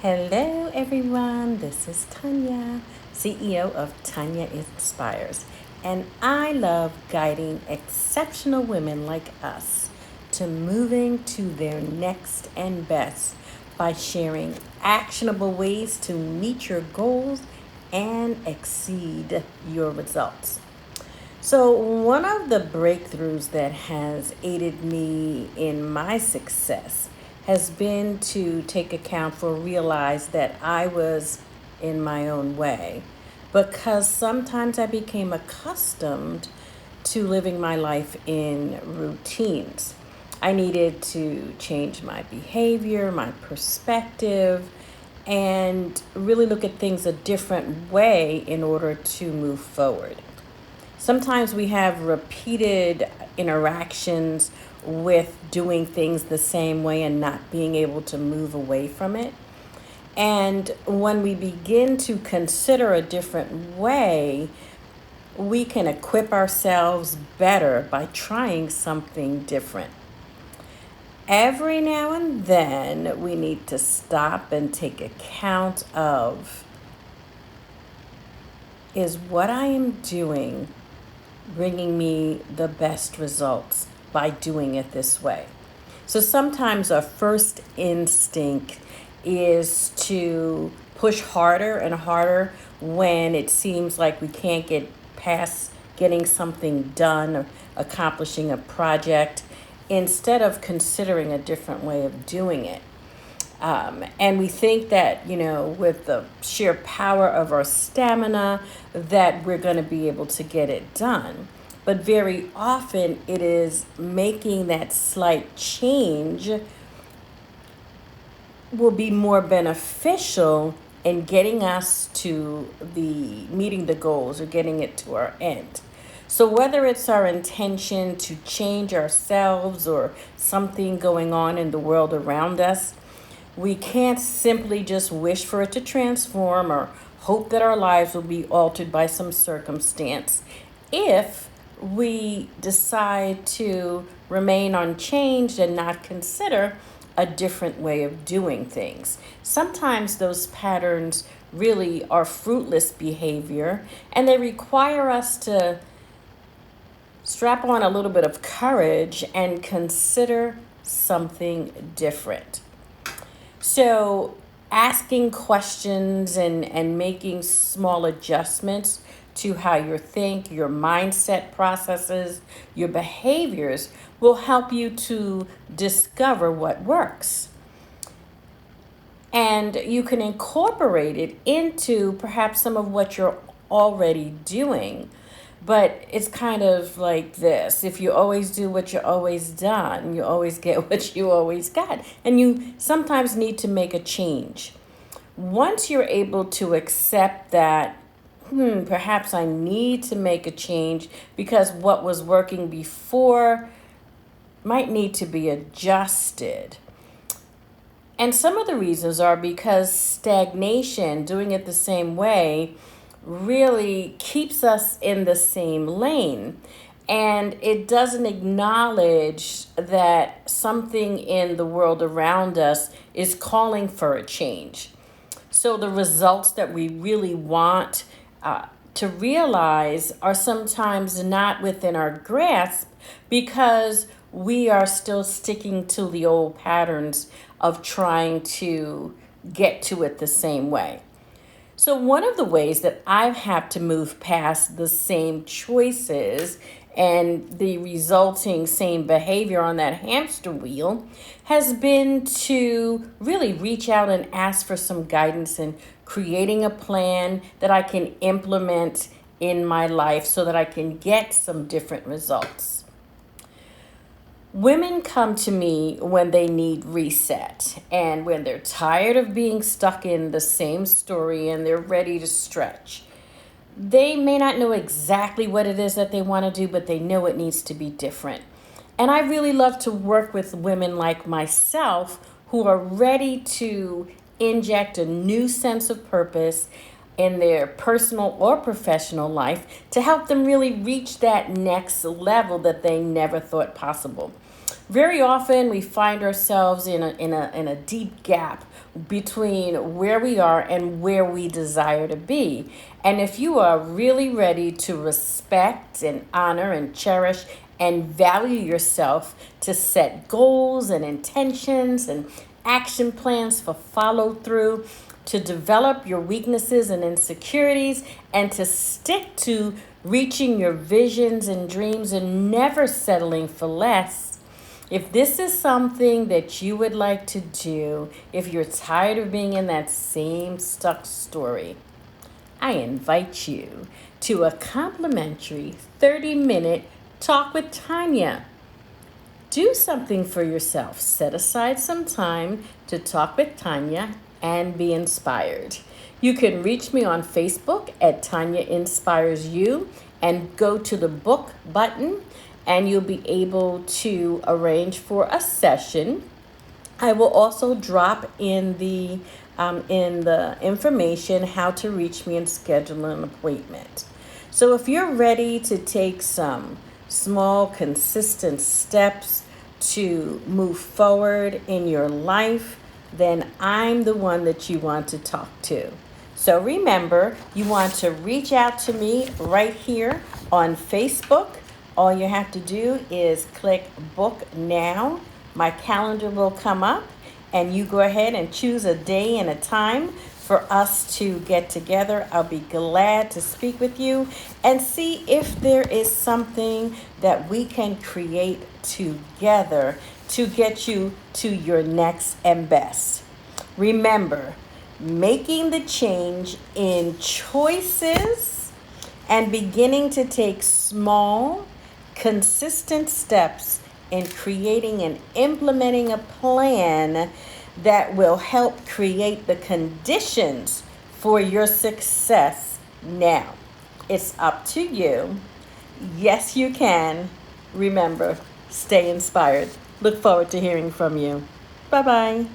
Hello, everyone. This is Tanya, CEO of Tanya Inspires, and I love guiding exceptional women like us to moving to their next and best by sharing actionable ways to meet your goals and exceed your results. So, one of the breakthroughs that has aided me in my success has been to take account for realize that I was in my own way because sometimes I became accustomed to living my life in routines. I needed to change my behavior, my perspective, and really look at things a different way in order to move forward. Sometimes we have repeated interactions with doing things the same way and not being able to move away from it. And when we begin to consider a different way, we can equip ourselves better by trying something different. Every now and then, we need to stop and take account of, is what I am doing bringing me the best results by doing it this way? So sometimes our first instinct is to push harder and harder when it seems like we can't get past getting something done or accomplishing a project, instead of considering a different way of doing it. And we think that, with the sheer power of our stamina, that we're going to be able to get it done. But very often it is making that slight change will be more beneficial in getting us to the meeting the goals or getting it to our end. So whether it's our intention to change ourselves or something going on in the world around us, we can't simply just wish for it to transform or hope that our lives will be altered by some circumstance. If we decide to remain unchanged and not consider a different way of doing things, sometimes those patterns really are fruitless behavior and they require us to strap on a little bit of courage and consider something different. So, asking questions and making small adjustments to how you think, your mindset processes, your behaviors will help you to discover what works. And you can incorporate it into perhaps some of what you're already doing. But it's kind of like this: if you always do what you always done, you always get what you always got. And you sometimes need to make a change. Once you're able to accept that, perhaps I need to make a change because what was working before might need to be adjusted. And some of the reasons are because stagnation, doing it the same way, really keeps us in the same lane. And it doesn't acknowledge that something in the world around us is calling for a change. So the results that we really want to realize are sometimes not within our grasp because we are still sticking to the old patterns of trying to get to it the same way. So, one of the ways that I've had to move past the same choices and the resulting same behavior on that hamster wheel has been to really reach out and ask for some guidance in creating a plan that I can implement in my life so that I can get some different results. Women come to me when they need reset and when they're tired of being stuck in the same story and they're ready to stretch. They may not know exactly what it is that they want to do, but they know it needs to be different. And I really love to work with women like myself who are ready to inject a new sense of purpose in their personal or professional life to help them really reach that next level that they never thought possible. Very often we find ourselves in a deep gap between where we are and where we desire to be. And if you are really ready to respect and honor and cherish and value yourself, to set goals and intentions and action plans for follow through, to develop your weaknesses and insecurities, and to stick to reaching your visions and dreams and never settling for less. If this is something that you would like to do, if you're tired of being in that same stuck story, I invite you to a complimentary 30-minute talk with Tanya. Do something for yourself. Set aside some time to talk with Tanya and be inspired. You can reach me on Facebook at Tanya Inspires You and go to the book button, and you'll be able to arrange for a session. I will also drop in the information how to reach me and schedule an appointment. So if you're ready to take some small, consistent steps to move forward in your life, then I'm the one that you want to talk to. So remember, you want to reach out to me right here on Facebook. All you have to do is click book now. My calendar will come up, and you go ahead and choose a day and a time for us to get together. I'll be glad to speak with you and see if there is something that we can create together to get you to your next and best. Remember, making the change in choices and beginning to take small, consistent steps in creating and implementing a plan that will help create the conditions for your success now. It's up to you. Yes, you can. Remember, stay inspired. Look forward to hearing from you. Bye-bye.